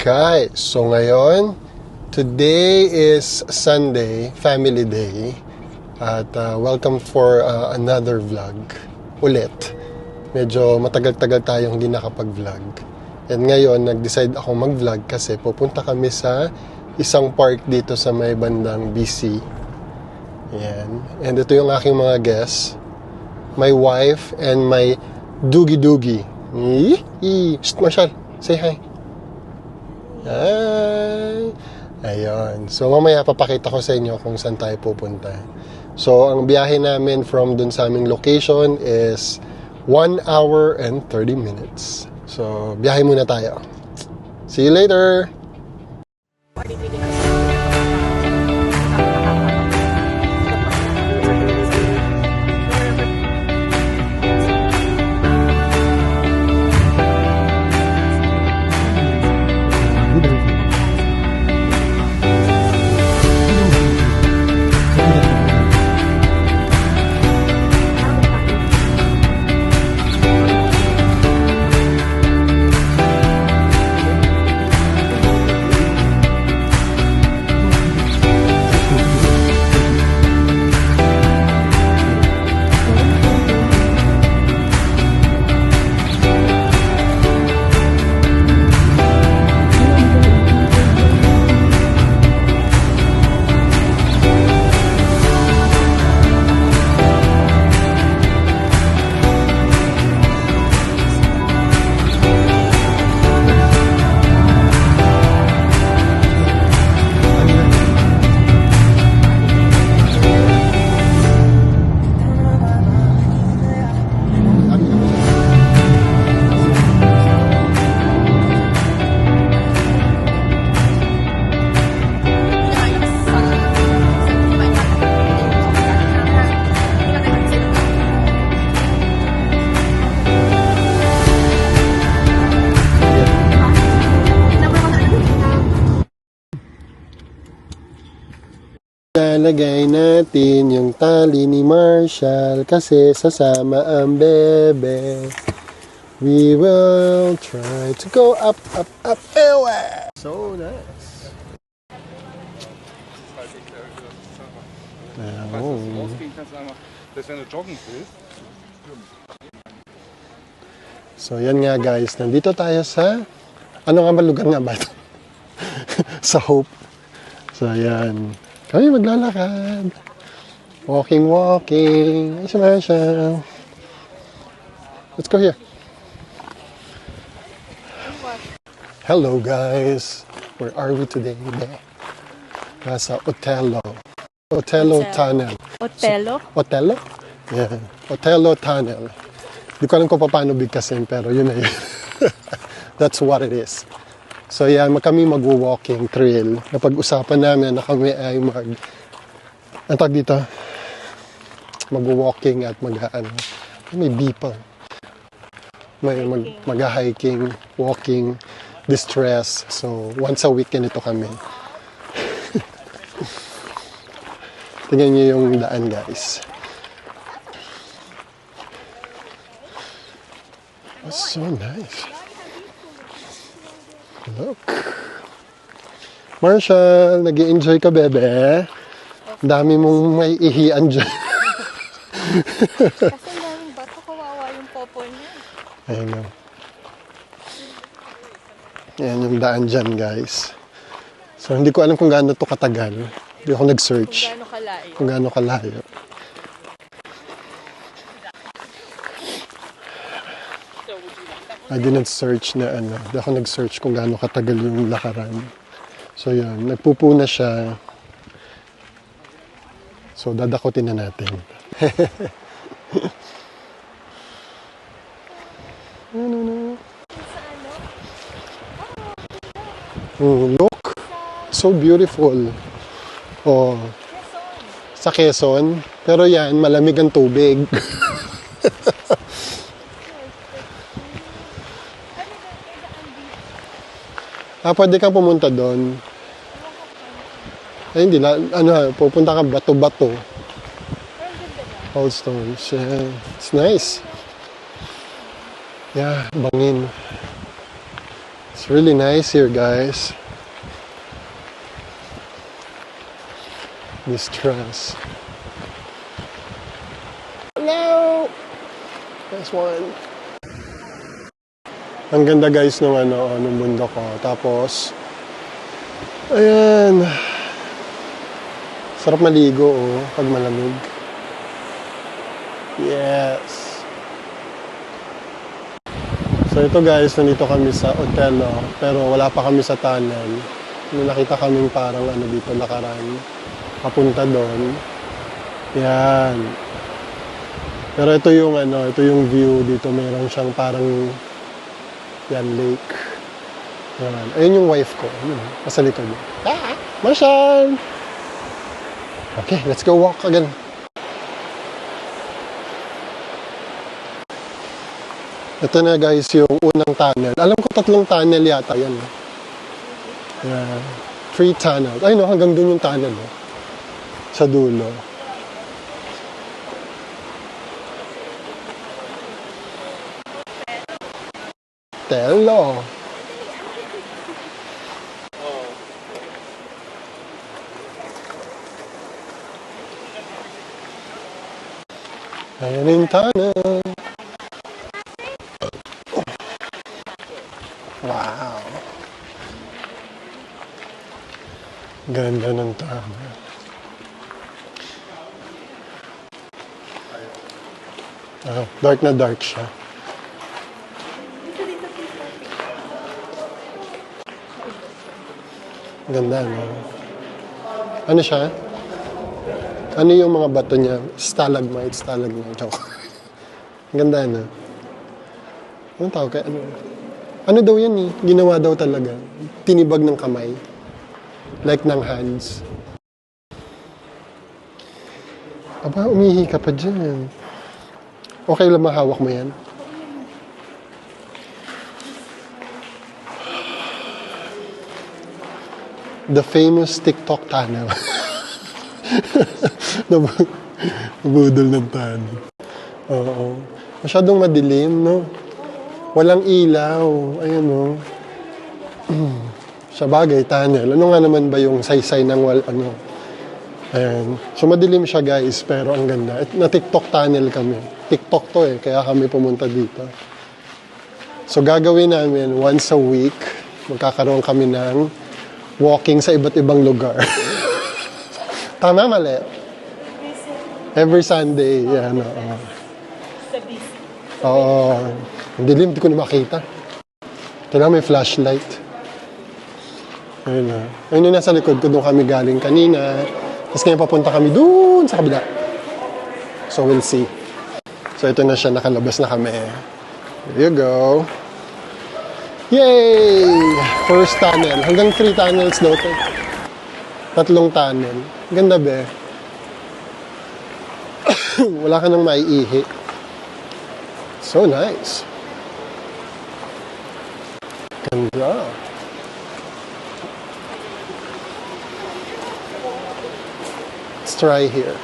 Okay, so ngayon, today is Sunday, Family Day. At welcome for another vlog ulit. Medyo matagal-tagal tayong hindi nakapag-vlog. And ngayon, nag-decide ako mag-vlog kasi pupunta kami sa isang park dito sa may bandang BC. Yan. And ito yung aking mga guests. My wife and my doogie-doogie. Shh, Marshall, say hi. Hi! Ayun. So, mamaya papakita ko sa inyo kung saan tayo pupunta. So, ang biyahe namin from dun sa aming location is 1 hour and 30 minutes. So, biyahe muna tayo. See you later! Lalagay natin yung tali ni Marshall kasi sasama ang bebe. We will try to go up, up, up, ewe! So nice. Oh. So yan nga guys, nandito tayo sa ano nga ba lugar nga ba ito? Sa Hope. So yan. Kami maglalakad. Walking. Ay, si Marshall. Let's go here. Hello guys. Where are we today? Nasa Otello Tunnel. Otello? Yeah. Otello Tunnel. Hindi ko alam kung paano bigkasin pero yun na yun. That's what it is. So yan, kami mag-walking trail. Napag-usapan namin na kami ay ang tawag dito, mag-walking at may beeple. Mag-hiking, walking, distress. So once a week ganito kami. Tingnan niyo yung daan guys. That's so nice. Look. Marshall, nag-i-enjoy ka, bebe? Dami mong may ihian dyan. Kasi daming bato, kawawa yung popo niya. Ayan o. Ayan yung daan dyan, guys. So, hindi ko alam kung gaano to katagal. Hindi ako nag-search. Kung gaano kalayo. I didn't search na ano. Hindi ako nag-search kung gaano katagal yung lakaran. So yun, nagpupuna siya. So dadakutin na natin. Look, so beautiful. Oh, sa Quezon. Pero yan, malamig ang tubig. Pwede kang pumunta doon. Ay, hindi. Pupunta ka bato-bato. Old stones. Yeah. It's nice. Yeah, bangin. It's really nice here, guys. This truss. No! Nice one. Ang ganda guys ng ng bundok ko. Tapos, ayan. Sarap maligo pag malamig. Yes. So ito guys, nandito kami sa Otelo, pero wala pa kami sa tunnel. May nakita kaming parang dito lakaran. Papunta doon. Yan. Pero ito yung view dito. Meron siyang parang yan, lake. Yan. Ayun yung wife ko. Ayun, nasa likod. Marshall! Okay, let's go walk again. Ito na guys yung unang tunnel. Alam ko 3 tunnel yata yan. Yeah. 3 tunnels. Ay no, hanggang dun yung tunnel. Sa dulo. Telo. Ayan yung tunnel. Wow. Ganda ng tunnel. Dark na dark siya. Ganda, no? Ano siya? Ano yung mga bato niya? Stalagmite. Joke. Ganda, no? Anong tawag kaya? Ano daw yan eh? Ginawa daw talaga. Tinibag ng kamay. Like ng hands. Aba, umihi ka pa dyan. Okay lang mahawak mo yan? The famous TikTok tunnel. Nabudol ng tunnel. Oo. Masyadong madilim, no? Walang ilaw. Ayan, no? Sa bagay, tunnel. Ano nga naman ba yung saysay ng Ayan. So, madilim siya, guys, pero ang ganda. Na TikTok tunnel kami. TikTok to kaya kami pumunta dito. So, gagawin namin once a week. Magkakaroon kami ng walking sa iba't ibang lugar. Tama, mali? Every Sunday. Yan, oo. Oo. Ang dilim, hindi ko na makita. Kailangan may flashlight. Ayun na. Ayun yung nasa likod ko. Doon kami galing kanina. Tapos ngayon papunta kami doon sa kabila. So we'll see. So ito na siya. Nakalabas na kami. There you go. Yay! First tunnel. Hanggang 3 tunnels daw ito. 3 tunnel. Ganda be. Wala ka nang maiihi. So nice. Ganda. Let's try here.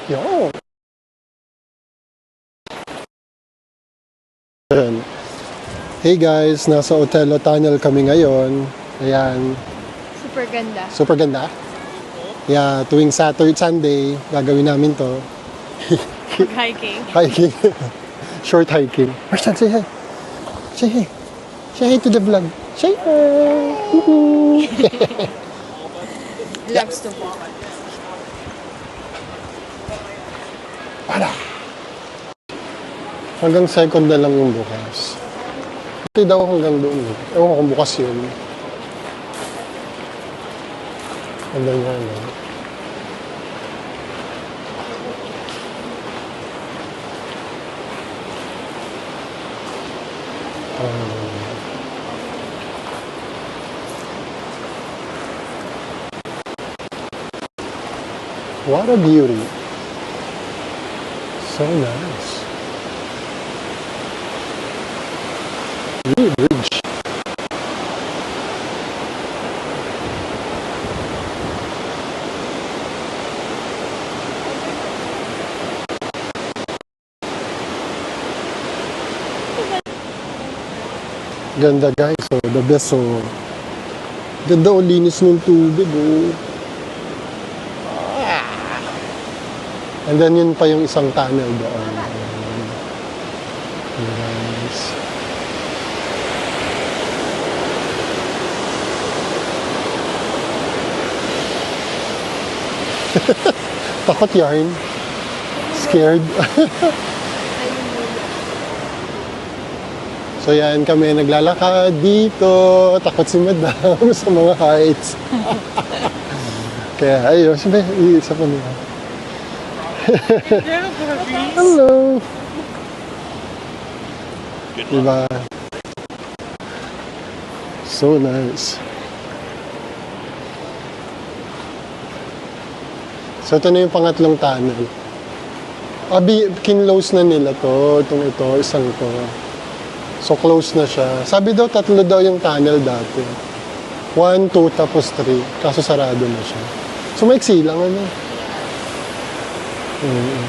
Yo. Hey guys, nasa Otelo Tunnel kami ngayon. Ayan. Super ganda. Super ganda. Yeah, tuwing Sunday, gagawin namin to. Hiking. Hiking. Short hiking. Marshall, say hi. Say hi. Say hi to the vlog. Say hi. Loves to walk. Wala. Hanggang second na lang yung bukas. Hindi daw hanggang doon. Ewan ko kung bukas yun. Hanggang nga, no? What a beauty. So nice. Bridge. Ganda guys, so the best, so ganda o, linis ng tubig oh. And then yun pa yung isang tunnel doon. Nice. Takot yarn. Scared. So yan, kami naglalakad dito. Takot si Madam sa mga heights. Kaya ayun, sabi, isa pa nila. Hello. Diba? So nice. So ito na yung pangatlong tunnel. Kinlose na nila to. Ito, isang to. So close na siya. Sabi daw, 3 daw yung tunnel dati. 1, 2, tapos 3. Kaso sarado na siya. So maiksi lang, ano?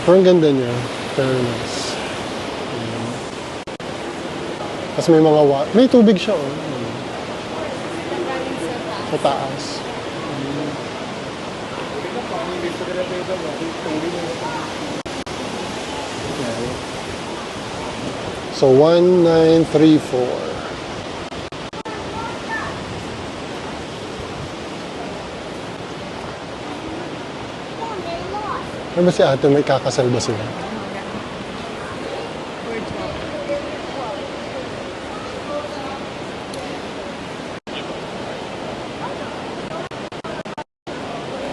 Pero ang ganda niya. Very nice. Tapos may mga may tubig siya, oh. Sa taas. So 1934. Ano ba si ate, may kakasal ba sila?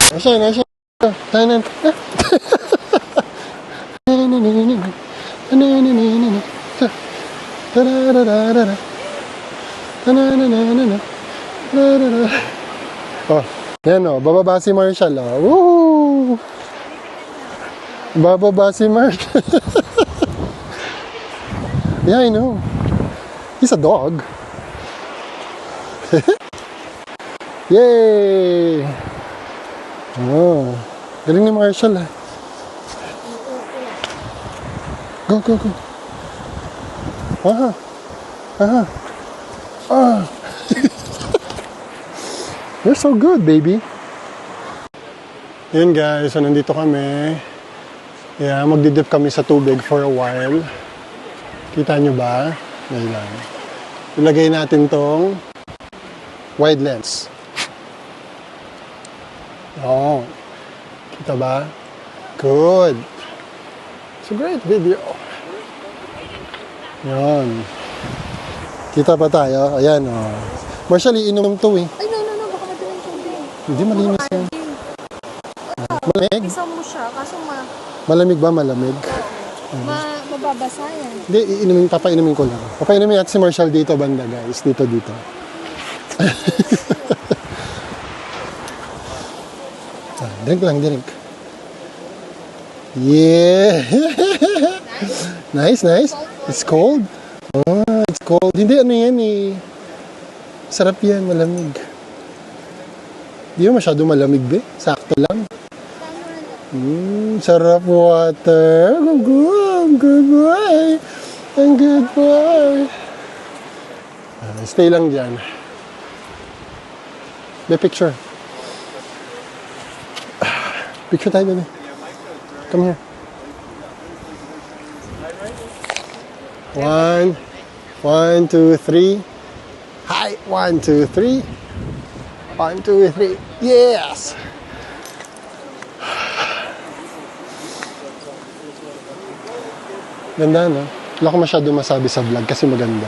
Nasaan? Tanan. Oh, yan o. Bababa si Marshall. Oh. Woo! Bababa si Marshall. Yeah, I know. He's a dog. Yay! Oh, galing ni Marshall ah. Go. Aha. You're so good, baby. Yun guys, so nandito kami. Yeah, magdidip kami sa tubig for a while. Kita nyo ba? Ngayon lang. Ilagay natin tong wide lens. Oh. Kita ba? Good. It's a great video. Yan. Kita pa tayo? Ayan, oh. Marshall, iinom to eh. Ay, no. Baka madalang tubig. Hindi, malinis yan. Malamig? Isa mo siya, kaso Malamig ba? Malamig? mababasa yan. Hindi, papainumin ko lang. Papainumin natin si Marshall dito, banda guys. Dito. Drink lang. Yeah! Nice. It's cold. Oh, it's cold. Hindi, ano yan eh. Sarap yan, malamig. Hindi mo masyado malamig, be. Sakto lang. Sarap water. Good boy. Ang good boy. Stay lang dyan. Be, picture. Picture tayo, baby. Come here. 1, 2, 3. Hi. 1, 2, 3. 1, 2, 3. Yes! Ganda, no? Wala ko masyado masabi sa vlog kasi maganda.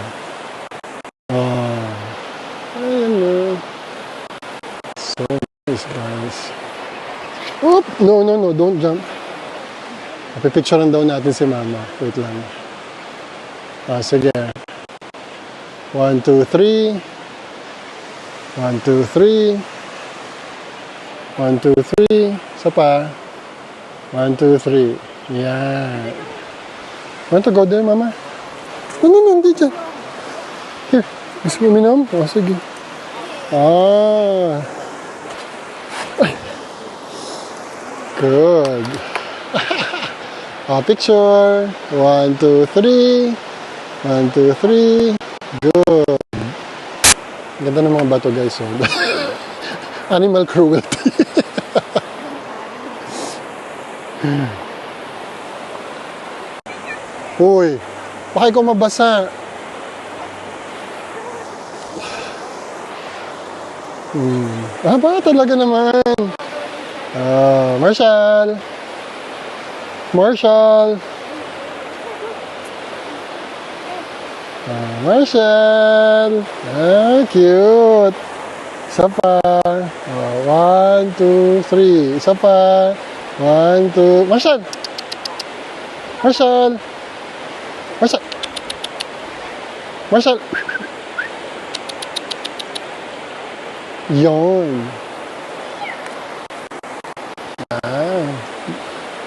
Oh. Ayan, no? So nice, guys. Oop! No. Don't jump. Napipicturean daw natin si Mama. Wait lang. Sige. 1, 2, 3. 1, 2, 3. 1, 2, 3. Isa pa. 1, 2, 3. Yeah. Want to go there, Mama? No, hindi dyan. Gusto mo uminom? O, sige. Ah. Ay. Good. Picture. 1, 2, 3. 1, 2, 3. Good. Ganda ng mga bato, guys. Oh. Animal cruelty. Uy, baka ikaw mabasa. Ba talaga naman. Marshall. Marshall. Marshall. Cute. Isa pa. 1, 2, 3. Isa pa. 1, 2. Marshall. Marshall. Marshall. Marshall. Yon.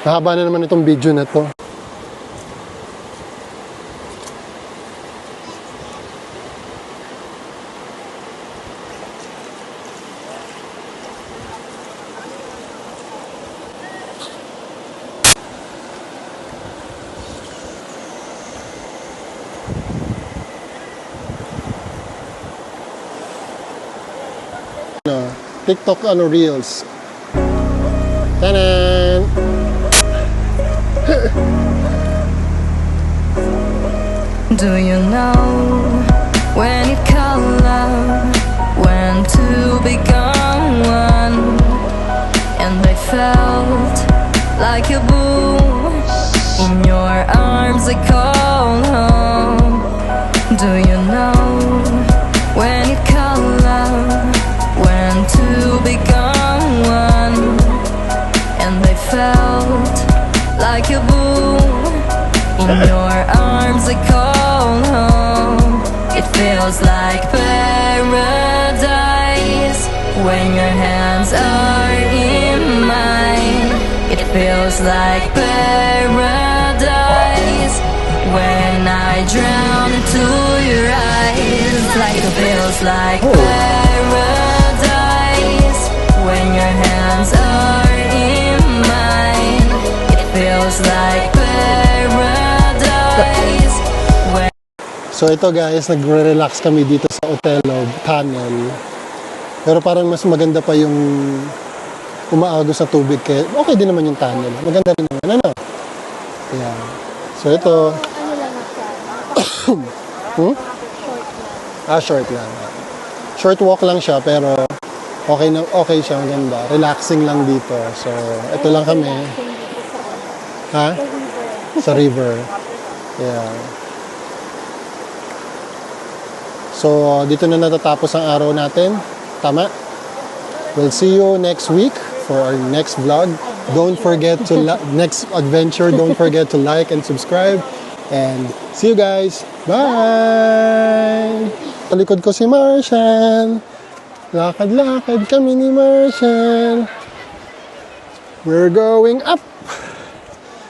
Mahaba na naman itong video na to. TikTok Reels. Tanan! Do you know when you call love, when to become one? And I felt like a bush in your arms I call home. Do you know when you call love, when to become one? And I felt like a bush in your arms I call home. It feels like paradise when your hands are in mine. It feels like paradise when I drown into your eyes. Like it feels like paradise when your hands are in mine. It feels like paradise when... So ito guys, nagre-relax kami dito sa Othello Tunnel. Pero parang mas maganda pa yung umaagos sa tubig. Kaya okay din naman yung tunnel. Maganda rin naman. Ano? Yeah. So ito... Ano lang siya? Short lang. Short walk lang siya pero okay siya, maganda. Relaxing lang dito. So, ito lang kami. Ha? Sa river. Yeah. So, dito na natatapos ang araw natin. Tama? We'll see you next week for our next vlog. Don't forget to next adventure. Don't forget to like and subscribe. And see you guys. Bye! Sa likod ko si Marshall. Lakad-lakad kami ni Marshall. We're going up!